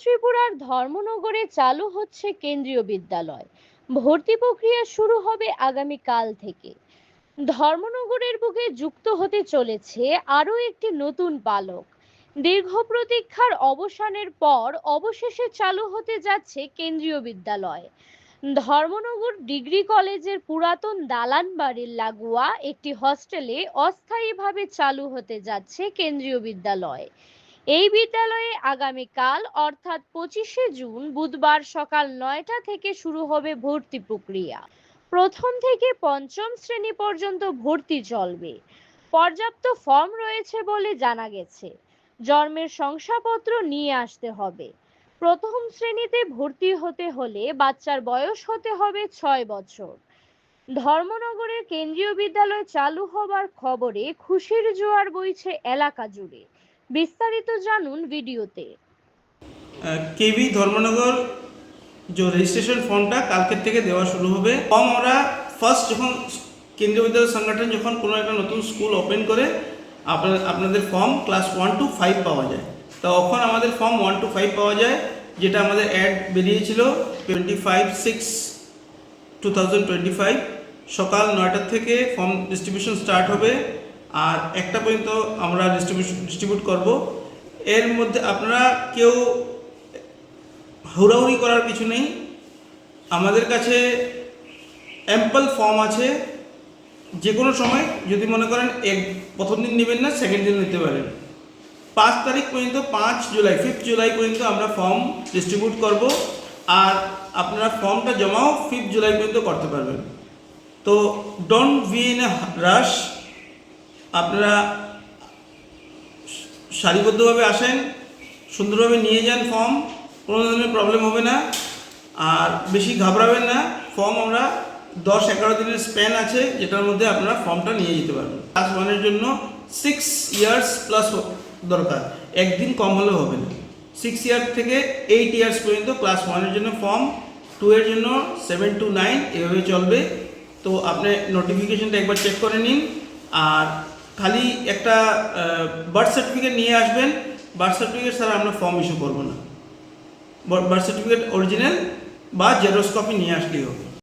ত্রিপুরার ধর্মনগরে চালু হচ্ছে কেন্দ্রীয় বিদ্যালয়। ভর্তি প্রক্রিয়া শুরু হবে আগামীকাল থেকে। ধর্মনগরের বুকে যুক্ত হতে চলেছে আরও একটি নতুন পালক। দীর্ঘ প্রতীক্ষার অবসানের পর অবশেষে চালু হতে যাচ্ছে কেন্দ্রীয় বিদ্যালয়। ধর্মনগর ডিগ্রি কলেজের পুরাতন দালান বাড়ির লাগোয়া একটি হস্টেলে অস্থায়ীভাবে চালু হতে যাচ্ছে কেন্দ্রীয় বিদ্যালয়। এই বিদ্যালয়ে আগামীকাল অর্থাৎ 25শে জুন বুধবার সকাল 9টা থেকে শুরু হবে ভর্তি প্রক্রিয়া। প্রথম থেকে পঞ্চম শ্রেণী পর্যন্ত ভর্তি চলবে। পর্যাপ্ত ফর্ম রয়েছে বলে জানা গেছে। জন্মের শংসাপত্র নিয়ে আসতে হবে। প্রথম শ্রেণীতে ভর্তি হতে হলে বাচ্চার বয়স হতে হবে 6 বছর। ধর্মনগরের কেন্দ্রীয় বিদ্যালয় চালু হবার খবরে খুশির জোয়ার বইছে এলাকা জুড়ে। বিস্তারিত জানুন ভিডিওতে। केवी धर्मनगर जो रजिस्ट्रेशन फॉर्मটা কালকের থেকে দেওয়া শুরু হবে। ফর্ম আমরা ফার্স্ট যখন কেন্দ্রীয় বিদ্যালয় সংগঠন যখন কোনো একটা নতুন স্কুল ওপেন করে আপনাদের ফর্ম ক্লাস 1 to 5 পাওয়া যায়। তখন আমাদের ফর্ম 1 to 5 পাওয়া যায়, যেটা আমাদের অ্যাড বেরিয়েছিল 25/6/2025 সকাল 9টা থেকে ফর্ম ডিস্ট্রিবিউশন স্টার্ট হবে আর 1টা পর্যন্ত আমরা ডিস্ট্রিবিউট করব। এর মধ্যে আপনারা কেউ হুড়াহুড়ি করার কিছু নেই। আমাদের কাছে অ্যাম্পল ফর্ম আছে, যে কোনো সময় যদি মনে করেন প্রথম দিন নেবেন না, সেকেন্ড দিন নিতে পারেন। 5 তারিখ পর্যন্ত 5 জুলাই পর্যন্ত আমরা ফর্ম ডিস্ট্রিবিউট করব আর আপনারা ফর্মটা জমাও 5 জুলাই পর্যন্ত করতে পারবেন। তো ডোন্ট বি ইন এ রাশ, আপনারা সারিবদ্ধভাবে আসেন, সুন্দরভাবে নিয়ে যান ফর্ম, কোনো ধরনের প্রবলেম হবে না। আর বেশি ঘাবড়াবেন না। ফর্ম আমরা 10-11 দিনের স্প্যান আছে, যেটার মধ্যে আপনারা ফর্মটা নিয়ে যেতে পারবেন। ক্লাস 1-এর জন্য 6 ইয়ার্স প্লাস দরকার, একদিন কম হলেও হবে না। 6 ইয়ার থেকে 8 ইয়ার্স পর্যন্ত ক্লাস 1-এর জন্য ফর্ম, 2 এর জন্য 7 to 9 এভাবে চলবে। তো আপনি নোটিফিকেশনটা একবার চেক করে নিন আর খালি একটা বার্থ সার্টিফিকেট নিয়ে আসবেন। বার্থ সার্টিফিকেট ছাড়া আমরা ফর্ম ইস্যু করবো না। বার্থ সার্টিফিকেট অরিজিনাল বা জেরক্স কপি নিয়ে আসলেই হবে।